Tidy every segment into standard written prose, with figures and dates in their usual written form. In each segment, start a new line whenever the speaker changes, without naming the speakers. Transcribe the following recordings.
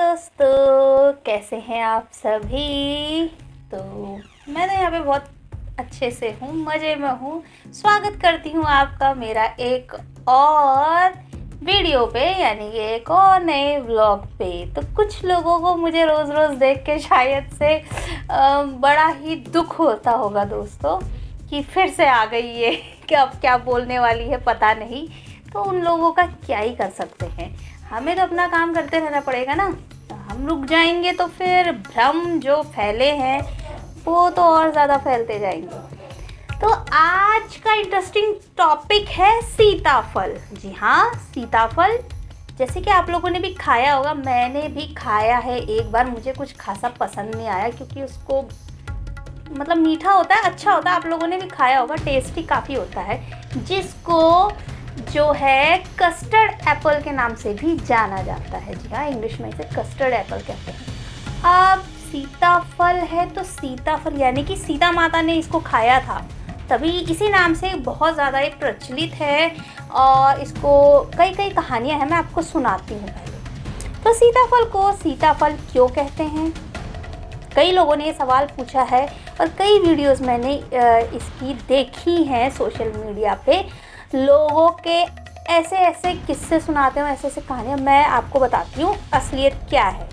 दोस्तों, कैसे हैं आप सभी। तो मैं तो यहाँ पे बहुत अच्छे से हूँ, मज़े में हूँ। स्वागत करती हूँ आपका मेरा एक और वीडियो पे, यानी कि एक और नए व्लॉग पे। तो कुछ लोगों को मुझे रोज़ रोज़ देख के शायद से बड़ा ही दुख होता होगा दोस्तों, कि फिर से आ गई ये कि अब क्या बोलने वाली है पता नहीं। तो उन लोगों का क्या ही कर सकते हैं, हमें तो अपना काम करते रहना पड़ेगा ना। तो हम रुक जाएंगे तो फिर भ्रम जो फैले हैं वो तो और ज़्यादा फैलते जाएंगे। तो आज का इंटरेस्टिंग टॉपिक है सीताफल। जी हाँ, सीताफल। जैसे कि आप लोगों ने भी खाया होगा, मैंने भी खाया है एक बार। मुझे कुछ खासा पसंद नहीं आया, क्योंकि उसको मतलब मीठा होता है, अच्छा होता है। आप लोगों ने भी खाया होगा, टेस्टी काफ़ी होता है, जिसको जो है कस्टर्ड एप्पल के नाम से भी जाना जाता है। जी हाँ, इंग्लिश में इसे कस्टर्ड एप्पल कहते हैं। अब सीताफल है तो सीताफल यानी कि सीता माता ने इसको खाया था, तभी इसी नाम से बहुत ज़्यादा ये प्रचलित है। और इसको कई कई कहानियाँ हैं, मैं आपको सुनाती हूँ पहले। तो सीताफल को सीताफल क्यों कहते हैं, कई लोगों ने ये सवाल पूछा है और कई वीडियोस मैंने इसकी देखी हैं सोशल मीडिया पे। लोगों के ऐसे ऐसे किस्से सुनाते हैं, ऐसे ऐसे कहानियाँ। मैं आपको बताती हूँ असलियत क्या है।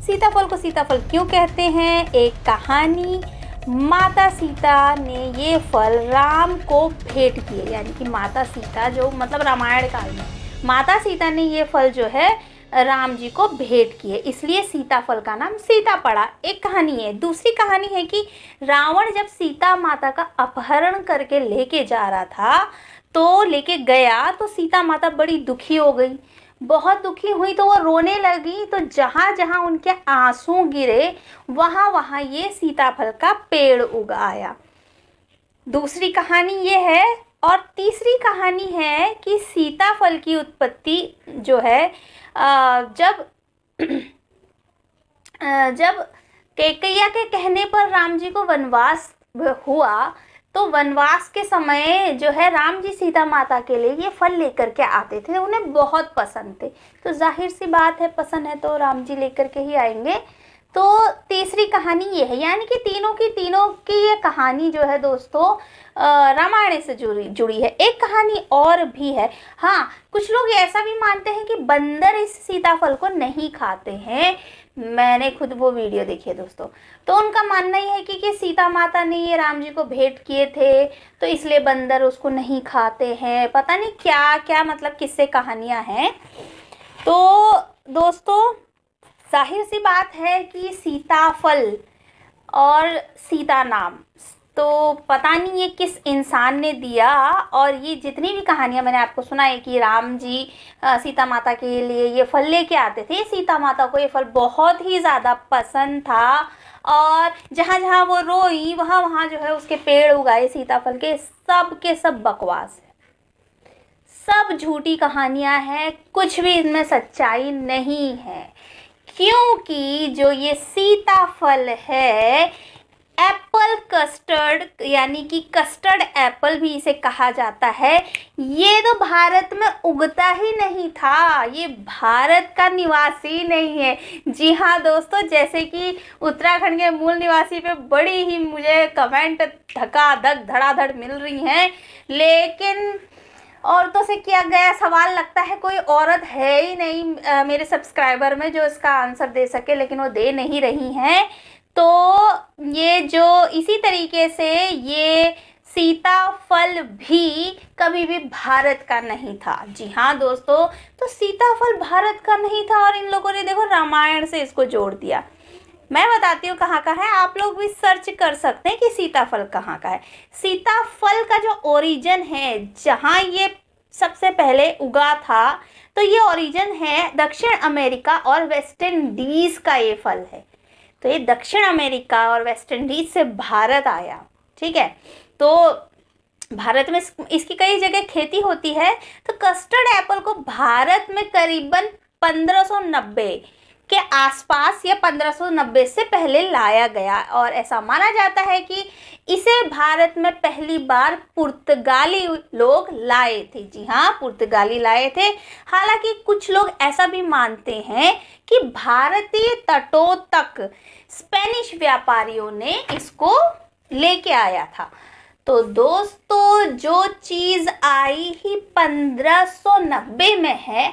सीताफल को सीताफल क्यों कहते हैं, एक कहानी। माता सीता ने ये फल राम को भेंट किए, यानी कि माता सीता जो मतलब रामायण काल में माता सीता ने ये फल जो है राम जी को भेंट किए, इसलिए सीताफल का नाम सीता पड़ा। एक कहानी है। दूसरी कहानी है कि रावण जब सीता माता का अपहरण करके लेके जा रहा था, तो लेके गया तो सीता माता बड़ी दुखी हो गई। बहुत दुखी हुई तो वो रोने लगी, तो जहाँ जहाँ उनके आंसू गिरे वहाँ वहाँ ये सीताफल का पेड़ उग आया। दूसरी कहानी ये है। और तीसरी कहानी है कि सीताफल की उत्पत्ति जो है जब जब कैकैया के कहने पर राम जी को वनवास हुआ, तो वनवास के समय जो है राम जी सीता माता के लिए ये फल लेकर के आते थे, उन्हें बहुत पसंद थे। तो जाहिर सी बात है, पसंद है तो राम जी लेकर के ही आएंगे। तो तीसरी कहानी ये है, यानी कि तीनों की ये कहानी जो है दोस्तों रामायण से जुड़ी है। एक कहानी और भी है। हाँ, कुछ लोग ऐसा भी मानते हैं कि बंदर इस सीताफल को नहीं खाते हैं। मैंने खुद वो वीडियो देखी है दोस्तों। तो उनका मानना ही है कि सीता माता ने ये राम जी को भेंट किए थे, तो इसलिए बंदर उसको नहीं खाते हैं। पता नहीं क्या क्या मतलब किससे कहानियां हैं। तो दोस्तों, जाहिर सी बात है कि सीताफल और सीता नाम तो पता नहीं ये किस इंसान ने दिया। और ये जितनी भी कहानियां मैंने आपको सुनाई कि राम जी सीता माता के लिए ये फल लेके आते थे, सीता माता को ये फल बहुत ही ज़्यादा पसंद था। और जहाँ जहाँ वो रोई वहाँ वहाँ जो है उसके पेड़ उगाए सीताफल के सब बकवास है, सब झूठी कहानियां हैं, कुछ भी इनमें सच्चाई नहीं है। क्योंकि जो ये सीताफल है, एप्पल कस्टर्ड यानी कि कस्टर्ड एप्पल भी इसे कहा जाता है, ये तो भारत में उगता ही नहीं था, ये भारत का निवासी नहीं है। जी हाँ दोस्तों, जैसे कि उत्तराखंड के मूल निवासी पे बड़ी ही मुझे कमेंट धकाधक धड़ाधड़ मिल रही हैं, लेकिन औरतों से किया गया सवाल लगता है कोई औरत है ही नहीं मेरे सब्सक्राइबर में जो इसका आंसर दे सके, लेकिन वो दे नहीं रही हैं। तो ये जो इसी तरीके से ये सीताफल भी कभी भी भारत का नहीं था। जी हाँ दोस्तों, तो सीताफल भारत का नहीं था और इन लोगों ने देखो रामायण से इसको जोड़ दिया। मैं बताती हूँ कहाँ का है, आप लोग भी सर्च कर सकते हैं कि सीताफल कहाँ का है। सीताफल का जो ओरिजिन है, जहाँ ये सबसे पहले उगा था, तो ये ओरिजिन है दक्षिण अमेरिका और वेस्ट इंडीज का ये फल है। तो ये दक्षिण अमेरिका और वेस्ट इंडीज से भारत आया, ठीक है। तो भारत में इसकी कई जगह खेती होती है। तो कस्टर्ड एप्पल को भारत में करीबन 1590 के आसपास या 1590 से पहले लाया गया, और ऐसा माना जाता है कि इसे भारत में पहली बार पुर्तगाली लोग लाए थे। जी हाँ, पुर्तगाली लाए थे। हालांकि कुछ लोग ऐसा भी मानते हैं कि भारतीय तटों तक स्पेनिश व्यापारियों ने इसको लेके आया था। तो दोस्तों, जो चीज आई ही 1590 में है,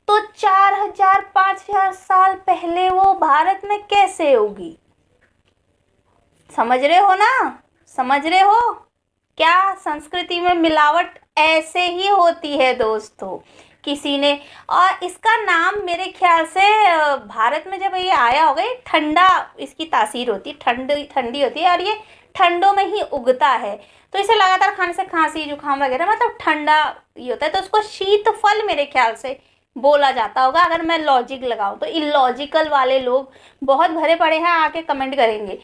तो 4000-5000 साल पहले वो भारत में कैसे होगी? समझ रहे हो ना? समझ रहे हो क्या? संस्कृति में मिलावट ऐसे ही होती है दोस्तों। किसी ने, और इसका नाम मेरे ख्याल से भारत में जब ये आया होगा, ये ठंडा इसकी तासीर होती है, ठंडी होती है, और ये ठंडों में ही उगता है। तो इसे लगातार खाने से खांसी जुकाम वगैरह, मतलब ठंडा ये होता है, तो उसको शीत फल मेरे ख्याल से बोला जाता होगा, अगर मैं लॉजिक लगाऊं तो। इलॉजिकल वाले लोग बहुत भरे पड़े हैं, आके कमेंट करेंगे।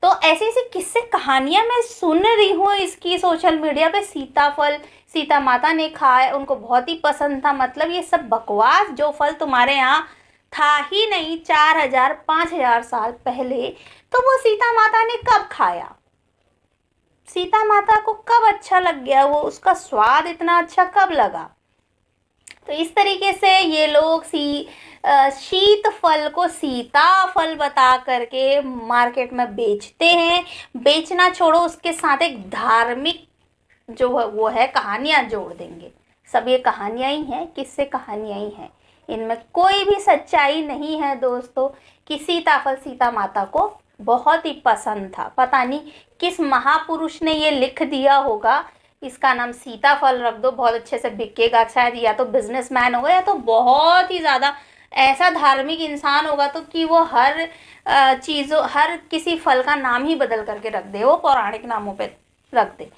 तो ऐसी ऐसी किस्से कहानियां मैं सुन रही हूँ इसकी सोशल मीडिया पे। सीताफल सीता माता ने खाया, उनको बहुत ही पसंद था। मतलब ये सब बकवास, जो फल तुम्हारे यहाँ था ही नहीं 4000-5000 साल पहले, तो वो सीता माता ने कब खाया? सीता माता को कब अच्छा लग गया? वो उसका स्वाद इतना अच्छा कब लगा? तो इस तरीके से ये लोग शीत फल को सीता फल बता करके मार्केट में बेचते हैं। बेचना छोड़ो, उसके साथ एक धार्मिक जो वो है कहानियां जोड़ देंगे। सब ये कहानियां ही हैं, किससे कहानियां ही हैं, इनमें कोई भी सच्चाई नहीं है दोस्तों। कि सीताफल सीता माता को बहुत ही पसंद था। पता नहीं किस महापुरुष ने ये लिख दिया होगा, इसका नाम सीताफल रख दो, बहुत अच्छे से बिकेगा। शायद या तो बिजनेसमैन होगा, या तो बहुत ही ज़्यादा ऐसा धार्मिक इंसान होगा, तो कि वो हर हर किसी फल का नाम ही बदल करके रख दे, वो पौराणिक नामों पे रख दे।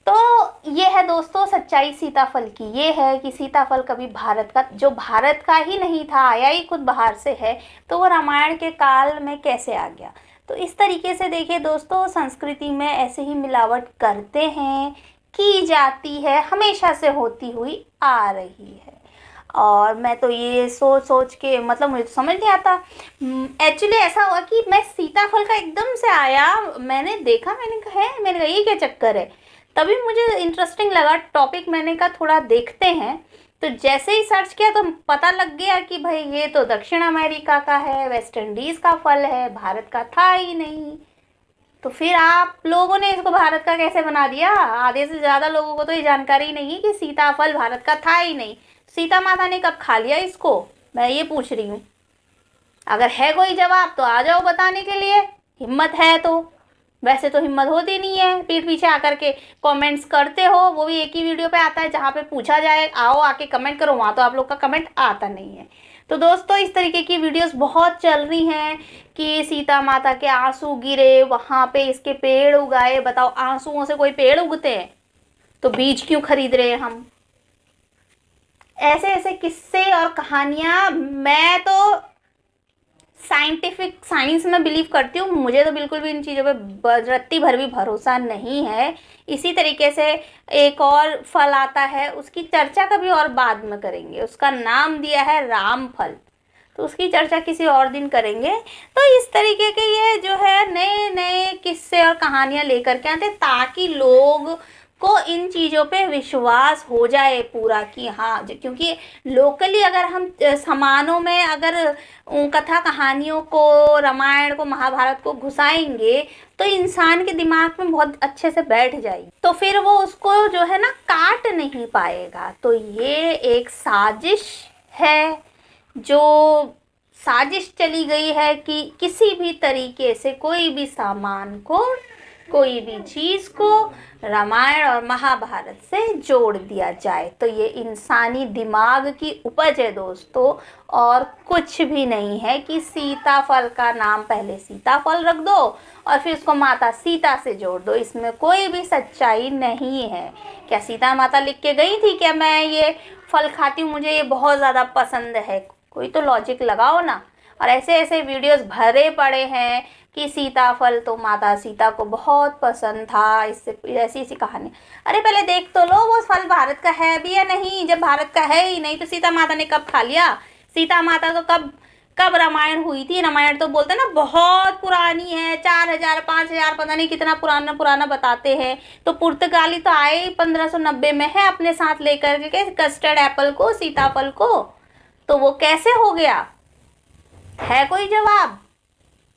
तो ये है दोस्तों सच्चाई सीताफल की। ये है कि सीताफल कभी भारत का, जो भारत का ही नहीं था, आया ही खुद बाहर से है, तो वो रामायण के काल में कैसे आ गया? तो इस तरीके से देखिए दोस्तों, संस्कृति में ऐसे ही मिलावट करते हैं, की जाती है, हमेशा से होती हुई आ रही है। और मैं तो ये सोच सोच के, मतलब मुझे तो समझ नहीं आता। एक्चुअली ऐसा हुआ कि मैं सीताफल का एकदम से आया, मैंने देखा, मैंने कहा ये क्या चक्कर है? तभी मुझे इंटरेस्टिंग लगा टॉपिक, मैंने कहा थोड़ा देखते हैं। तो जैसे ही सर्च किया तो पता लग गया कि भाई ये तो दक्षिण अमेरिका का है, वेस्ट इंडीज़ का फल है, भारत का था ही नहीं। तो फिर आप लोगों ने इसको भारत का कैसे बना दिया? आधे से ज़्यादा लोगों को तो ये जानकारी नहीं है कि सीताफल भारत का था ही नहीं। सीता माता ने कब खा लिया इसको, मैं ये पूछ रही हूँ। अगर है कोई जवाब तो आ जाओ बताने के लिए, हिम्मत है तो। वैसे तो हिम्मत होती नहीं है, पीठ पीछे आकर के कमेंट्स करते हो, वो भी एक ही वीडियो पे आता है जहाँ पे पूछा जाए आओ आके कमेंट करो, वहाँ तो आप लोग का कमेंट आता नहीं है। तो दोस्तों, इस तरीके की वीडियोस बहुत चल रही हैं कि सीता माता के आंसू गिरे, वहाँ पे इसके पेड़ उगाए। बताओ, आंसुओं से कोई पेड़ उगते हैं? तो बीज क्यों खरीद रहे हैं हम? ऐसे ऐसे किस्से और कहानियाँ। मैं तो साइंस में बिलीव करती हूँ, मुझे तो बिल्कुल भी इन चीज़ों पे रत्ती भर भी भरोसा नहीं है। इसी तरीके से एक और फल आता है, उसकी चर्चा कभी और बाद में करेंगे। उसका नाम दिया है राम फल, तो उसकी चर्चा किसी और दिन करेंगे। तो इस तरीके के ये जो है नए नए किस्से और कहानियाँ लेकर के आते, ताकि लोग को इन चीज़ों पे विश्वास हो जाए पूरा कि हाँ, क्योंकि लोकली अगर हम सामानों में अगर कथा कहानियों को, रामायण को, महाभारत को घुसाएंगे तो इंसान के दिमाग में बहुत अच्छे से बैठ जाएगी, तो फिर वो उसको जो है ना काट नहीं पाएगा। तो ये एक साजिश है, जो साजिश चली गई है कि किसी भी तरीके से कोई भी सामान को, कोई भी चीज़ को रामायण और महाभारत से जोड़ दिया जाए। तो ये इंसानी दिमाग की उपज है दोस्तों, और कुछ भी नहीं है कि सीताफल का नाम पहले सीताफल रख दो और फिर उसको माता सीता से जोड़ दो। इसमें कोई भी सच्चाई नहीं है। क्या सीता माता लिख के गई थी क्या मैं ये फल खाती हूँ, मुझे ये बहुत ज़्यादा पसंद है? कोई तो लॉजिक लगाओ ना। और ऐसे ऐसे वीडियोस भरे पड़े हैं कि सीताफल तो माता सीता को बहुत पसंद था, इससे ऐसी ऐसी कहानी। अरे पहले देख तो लो वो फल भारत का है भी या नहीं। जब भारत का है ही नहीं तो सीता माता ने कब खा लिया? सीता माता तो कब कब रामायण हुई थी। रामायण तो बोलते हैं ना बहुत पुरानी है, 4000 5000 पता नहीं कितना पुराना पुराना बताते हैं। तो पुर्तगाली तो आए 1590 में है अपने साथ लेकर के कस्टर्ड एप्पल को, सीताफल को। तो वो कैसे हो गया, है कोई जवाब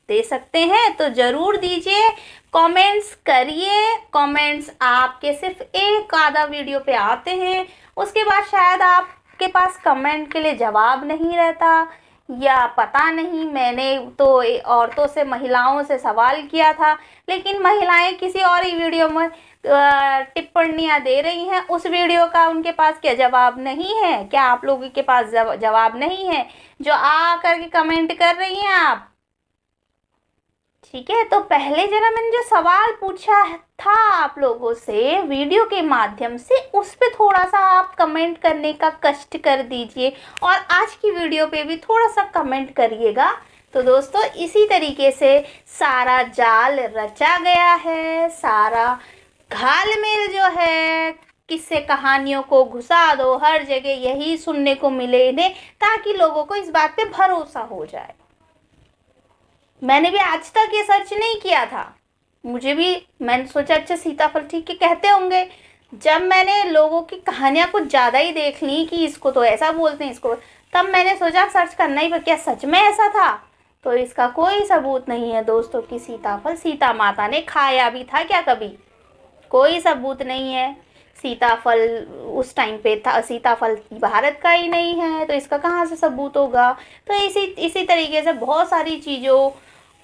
दे सकते हैं तो जरूर दीजिए, कमेंट्स करिए। कमेंट्स आपके सिर्फ एक आधा वीडियो पे आते हैं, उसके बाद शायद आपके पास कमेंट के लिए जवाब नहीं रहता, या पता नहीं। मैंने तो औरतों से, महिलाओं से सवाल किया था, लेकिन महिलाएं किसी और ही वीडियो में टिप्पणियां दे रही हैं। उस वीडियो का उनके पास क्या जवाब नहीं है? क्या आप लोगों के पास जवाब नहीं है जो आ करके कमेंट कर रही हैं आप? ठीक है, तो पहले जरा मैंने जो सवाल पूछा था आप लोगों से वीडियो के माध्यम से, उस पे थोड़ा सा आप कमेंट करने का कष्ट कर दीजिए, और आज की वीडियो पे भी थोड़ा सा कमेंट करिएगा। तो दोस्तों इसी तरीके से सारा जाल रचा गया है, सारा घालमेल जो है, किस्से कहानियों को घुसा दो हर जगह, यही सुनने को मिले इन्हें, ताकि लोगों को इस बात पे भरोसा हो जाए। मैंने भी आज तक ये सर्च नहीं किया था, मैंने सोचा अच्छा सीताफल ठीक है कहते होंगे। जब मैंने लोगों की कहानियां कुछ ज़्यादा ही देख ली कि इसको तो ऐसा बोलते हैं, इसको, तब मैंने सोचा सर्च करना ही, क्या सच में ऐसा था? तो इसका कोई सबूत नहीं है दोस्तों कि सीताफल सीता माता ने खाया भी था क्या कभी, कोई सबूत नहीं है। सीताफल उस टाइम पे था, सीताफल भारत का ही नहीं है, तो इसका कहाँ से सबूत होगा? तो इसी तरीके से बहुत सारी चीज़ों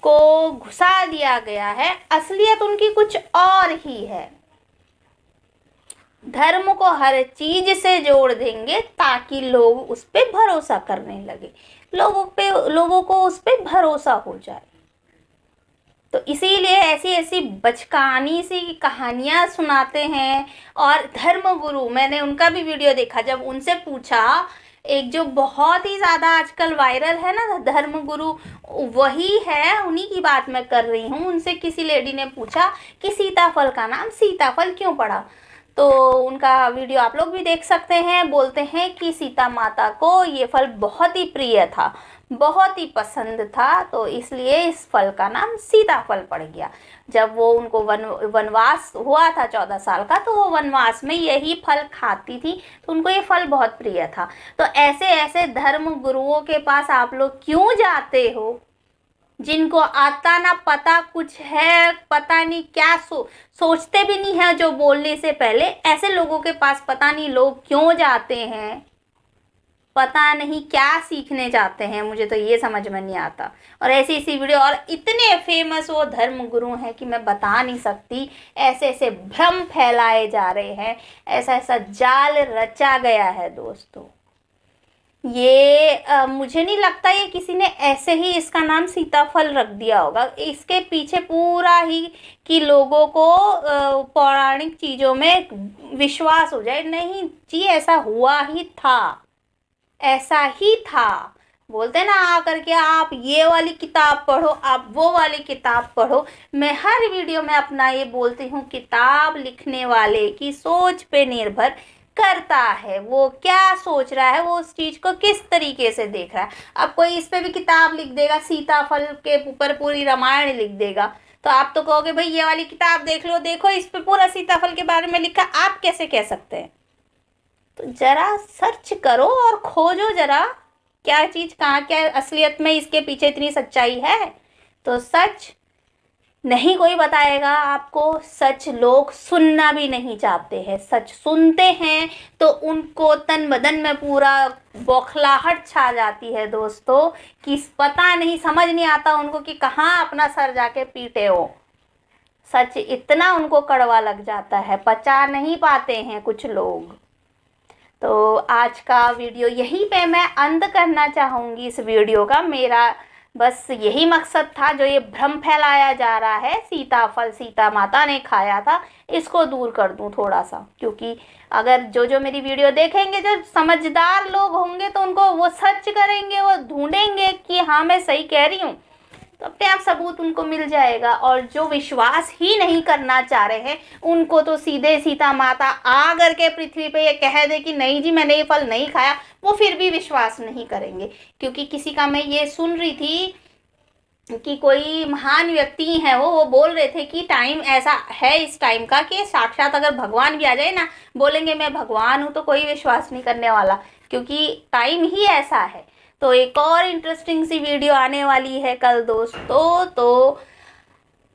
को घुसा दिया गया है, असलियत उनकी कुछ और ही है। धर्म को हर चीज से जोड़ देंगे ताकि लोग उस पे भरोसा करने लगे, लोगों को उस पे भरोसा हो जाए। तो इसीलिए ऐसी ऐसी बचकानी सी कहानियां सुनाते हैं। और धर्म गुरु, मैंने उनका भी वीडियो देखा, जब उनसे पूछा, एक जो बहुत ही ज़्यादा आजकल वायरल है ना धर्म गुरु, वही है, उन्हीं की बात मैं कर रही हूँ। उनसे किसी लेडी ने पूछा कि सीताफल का नाम सीताफल क्यों पड़ा, तो उनका वीडियो आप लोग भी देख सकते हैं। बोलते हैं कि सीता माता को ये फल बहुत ही प्रिय था, बहुत ही पसंद था, तो इसलिए इस फल का नाम सीताफल पड़ गया। जब वो उनको वनवास हुआ था 14 साल का, तो वो वनवास में यही फल खाती थी, तो उनको ये फल बहुत प्रिय था। तो ऐसे ऐसे धर्म गुरुओं के पास आप लोग क्यों जाते हो, जिनको आता ना पता कुछ है, पता नहीं क्या सोचते भी नहीं है जो बोलने से पहले, ऐसे लोगों के पास पता नहीं लोग क्यों जाते हैं, पता नहीं क्या सीखने जाते हैं, मुझे तो ये समझ में नहीं आता। और ऐसी वीडियो, और इतने फेमस वो धर्म गुरु हैं कि मैं बता नहीं सकती। ऐसे ऐसे भ्रम फैलाए जा रहे हैं, ऐसा ऐसा जाल रचा गया है दोस्तों। ये मुझे नहीं लगता ये किसी ने ऐसे ही इसका नाम सीताफल रख दिया होगा। इसके पीछे पूरा ही कि लोगों को पौराणिक चीज़ों में विश्वास हो जाए। नहीं जी, ऐसा हुआ ही था, ऐसा ही था। बोलते ना आकर के आप ये वाली किताब पढ़ो, आप वो वाली किताब पढ़ो। मैं हर वीडियो में अपना ये बोलती हूँ, किताब लिखने वाले की सोच पे निर्भर करता है, वो क्या सोच रहा है, वो उस चीज़ को किस तरीके से देख रहा है। अब कोई इस पे भी किताब लिख देगा, सीताफल के ऊपर पूरी रामायण लिख देगा, तो आप तो कहोगे भाई ये वाली किताब देख लो, देखो इस पे पूरा सीताफल के बारे में लिखा, आप कैसे कह सकते हैं? तो जरा सर्च करो और खोजो जरा, क्या चीज़ कहाँ, क्या असलियत में इसके पीछे इतनी सच्चाई है। तो सच नहीं कोई बताएगा आपको, सच लोग सुनना भी नहीं चाहते हैं। सच सुनते हैं तो उनको तन बदन में पूरा बौखलाहट छा जाती है दोस्तों, कि पता नहीं, समझ नहीं आता उनको कि कहाँ अपना सर जाके पीटे हो। सच इतना उनको कड़वा लग जाता है, पचा नहीं पाते हैं कुछ लोग। तो आज का वीडियो यहीं पे मैं अंत करना चाहूँगी। इस वीडियो का मेरा बस यही मकसद था, जो ये भ्रम फैलाया जा रहा है सीताफल सीता माता ने खाया था, इसको दूर कर दूं थोड़ा सा। क्योंकि अगर जो मेरी वीडियो देखेंगे, जो समझदार लोग होंगे, तो उनको वो सर्च करेंगे, वो ढूंढेंगे कि हाँ मैं सही कह रही हूँ। तो अपने आप सबूत उनको मिल जाएगा। और जो विश्वास ही नहीं करना चाह रहे हैं उनको तो सीधे सीता माता आ करके पृथ्वी पे ये कह दे कि नहीं जी मैंने ये फल नहीं खाया, वो फिर भी विश्वास नहीं करेंगे। क्योंकि किसी का मैं ये सुन रही थी कि कोई महान व्यक्ति है वो बोल रहे थे कि टाइम ऐसा है इस टाइम का कि साक्षात अगर भगवान भी आ जाए ना, बोलेंगे मैं भगवान हूँ, तो कोई विश्वास नहीं करने वाला, क्योंकि टाइम ही ऐसा है। तो एक और इंटरेस्टिंग सी वीडियो आने वाली है कल दोस्तों, तो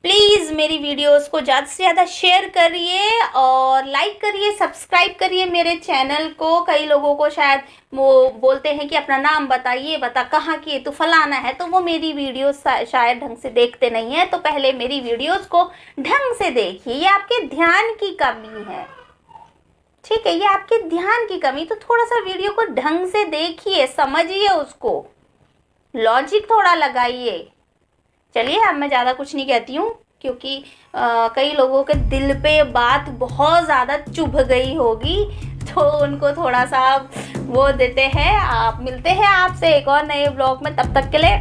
प्लीज़ मेरी वीडियोस को ज़्यादा से ज़्यादा शेयर करिए और लाइक करिए, सब्सक्राइब करिए मेरे चैनल को। कई लोगों को शायद वो बोलते हैं कि अपना नाम बताइए, बता कहाँ की है, तो फलाना है, तो वो मेरी वीडियोस शायद ढंग से देखते नहीं है। तो पहले मेरी वीडियोस को ढंग से देखिए, ये आपके ध्यान की कमी है, ठीक है, ये आपके ध्यान की कमी। तो थोड़ा सा वीडियो को ढंग से देखिए, समझिए उसको, लॉजिक थोड़ा लगाइए। चलिए अब मैं ज़्यादा कुछ नहीं कहती हूँ, क्योंकि कई लोगों के दिल पे बात बहुत ज़्यादा चुभ गई होगी, तो उनको थोड़ा सा वो देते हैं। आप मिलते हैं आपसे एक और नए ब्लॉग में, तब तक के लिए